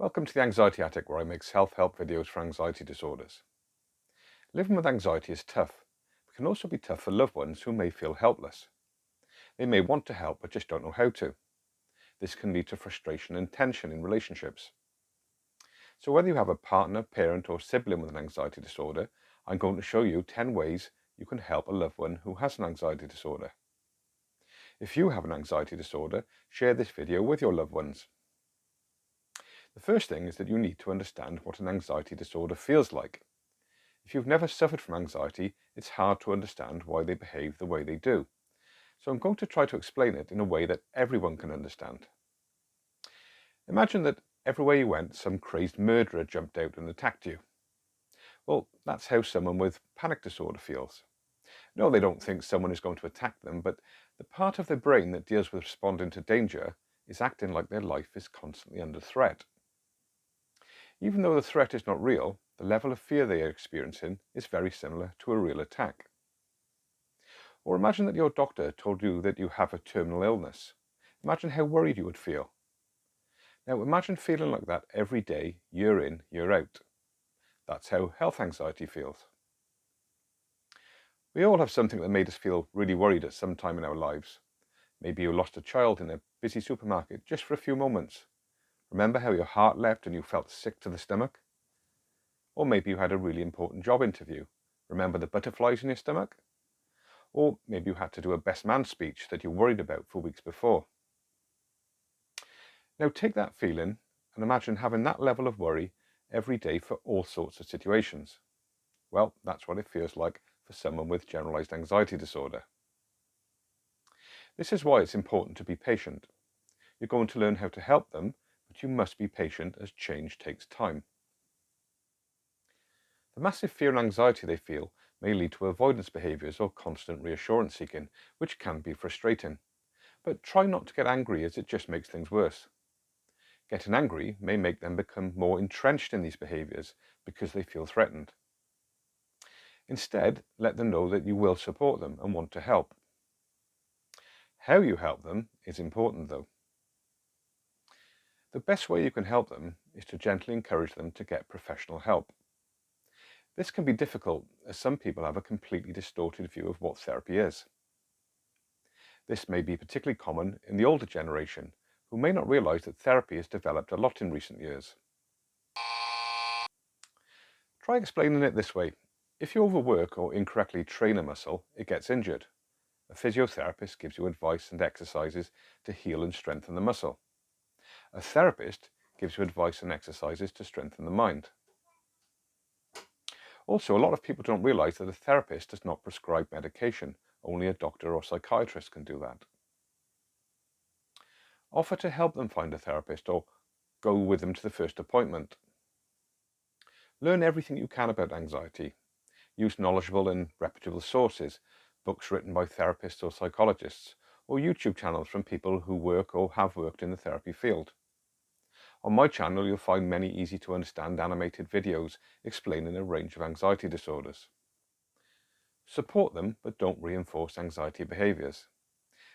Welcome to the Anxiety Attic, where I make self-help videos for anxiety disorders. Living with anxiety is tough, but can also be tough for loved ones who may feel helpless. They may want to help but just don't know how to. This can lead to frustration and tension in relationships. So whether you have a partner, parent or sibling with an anxiety disorder, I'm going to show you 10 ways you can help a loved one who has an anxiety disorder. If you have an anxiety disorder, share this video with your loved ones. The first thing is that you need to understand what an anxiety disorder feels like. If you've never suffered from anxiety, it's hard to understand why they behave the way they do. So I'm going to try to explain it in a way that everyone can understand. Imagine that everywhere you went, some crazed murderer jumped out and attacked you. Well, that's how someone with panic disorder feels. No, they don't think someone is going to attack them, but the part of their brain that deals with responding to danger is acting like their life is constantly under threat. Even though the threat is not real, the level of fear they are experiencing is very similar to a real attack. Or imagine that your doctor told you that you have a terminal illness. Imagine how worried you would feel. Now imagine feeling like that every day, year in, year out. That's how health anxiety feels. We all have something that made us feel really worried at some time in our lives. Maybe you lost a child in a busy supermarket just for a few moments. Remember how your heart leapt and you felt sick to the stomach? Or maybe you had a really important job interview. Remember the butterflies in your stomach? Or maybe you had to do a best man speech that you worried about for weeks before. Now take that feeling and imagine having that level of worry every day for all sorts of situations. Well, that's what it feels like for someone with generalised anxiety disorder. This is why it's important to be patient. You're going to learn how to help them, but you must be patient as change takes time. The massive fear and anxiety they feel may lead to avoidance behaviours or constant reassurance seeking, which can be frustrating. But try not to get angry, as it just makes things worse. Getting angry may make them become more entrenched in these behaviours because they feel threatened. Instead, let them know that you will support them and want to help. How you help them is important though. The best way you can help them is to gently encourage them to get professional help. This can be difficult, as some people have a completely distorted view of what therapy is. This may be particularly common in the older generation, who may not realise that therapy has developed a lot in recent years. Try explaining it this way. If you overwork or incorrectly train a muscle, it gets injured. A physiotherapist gives you advice and exercises to heal and strengthen the muscle. A therapist gives you advice and exercises to strengthen the mind. Also, a lot of people don't realise that a therapist does not prescribe medication. Only a doctor or psychiatrist can do that. Offer to help them find a therapist or go with them to the first appointment. Learn everything you can about anxiety. Use knowledgeable and reputable sources, books written by therapists or psychologists, or YouTube channels from people who work or have worked in the therapy field. On my channel, you'll find many easy to understand animated videos explaining a range of anxiety disorders. Support them, but don't reinforce anxiety behaviours.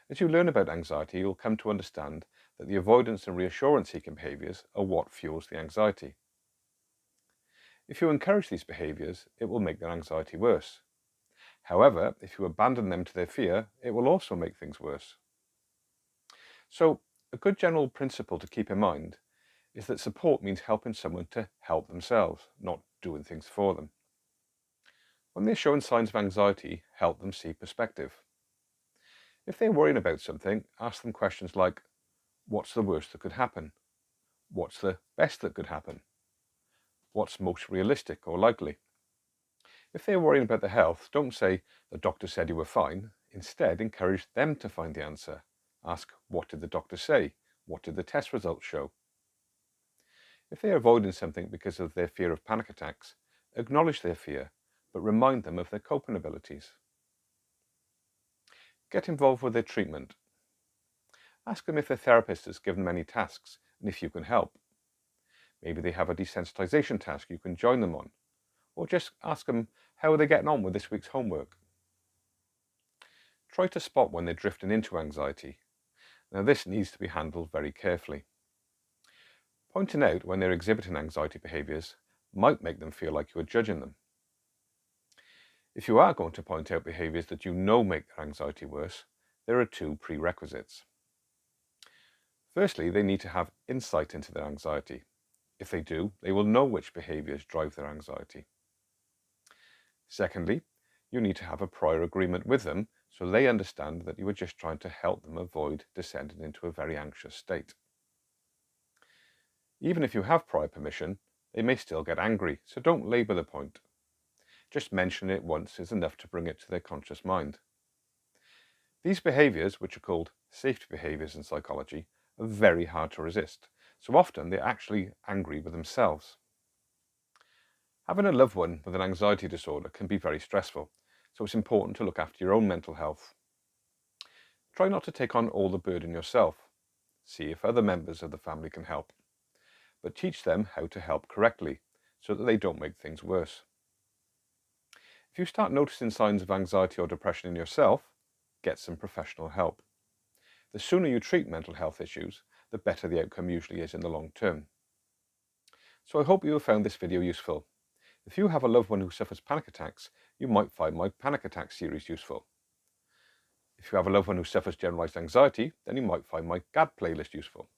As you learn about anxiety, you'll come to understand that the avoidance and reassurance seeking behaviours are what fuels the anxiety. If you encourage these behaviours, it will make their anxiety worse. However, if you abandon them to their fear, it will also make things worse. So, a good general principle to keep in mind is that support means helping someone to help themselves, not doing things for them. When they're showing signs of anxiety, help them see perspective. If they're worrying about something, ask them questions like, what's the worst that could happen? What's the best that could happen? What's most realistic or likely? If they're worrying about their health, don't say, the doctor said you were fine. Instead, encourage them to find the answer. Ask, what did the doctor say? What did the test results show? If they are avoiding something because of their fear of panic attacks, acknowledge their fear, but remind them of their coping abilities. Get involved with their treatment. Ask them if their therapist has given them any tasks and if you can help. Maybe they have a desensitization task you can join them on, or just ask them how are they getting on with this week's homework. Try to spot when they're drifting into anxiety. Now this needs to be handled very carefully. Pointing out when they're exhibiting anxiety behaviours might make them feel like you are judging them. If you are going to point out behaviours that you know make their anxiety worse, there are two prerequisites. Firstly, they need to have insight into their anxiety. If they do, they will know which behaviours drive their anxiety. Secondly, you need to have a prior agreement with them so they understand that you are just trying to help them avoid descending into a very anxious state. Even if you have prior permission, they may still get angry, so don't labour the point. Just mention it once is enough to bring it to their conscious mind. These behaviours, which are called safety behaviours in psychology, are very hard to resist, so often they're actually angry with themselves. Having a loved one with an anxiety disorder can be very stressful, so it's important to look after your own mental health. Try not to take on all the burden yourself. See if other members of the family can help, but teach them how to help correctly so that they don't make things worse. If you start noticing signs of anxiety or depression in yourself, get some professional help. The sooner you treat mental health issues, the better the outcome usually is in the long term. So I hope you have found this video useful. If you have a loved one who suffers panic attacks, you might find my panic attack series useful. If you have a loved one who suffers generalised anxiety, then you might find my GAD playlist useful.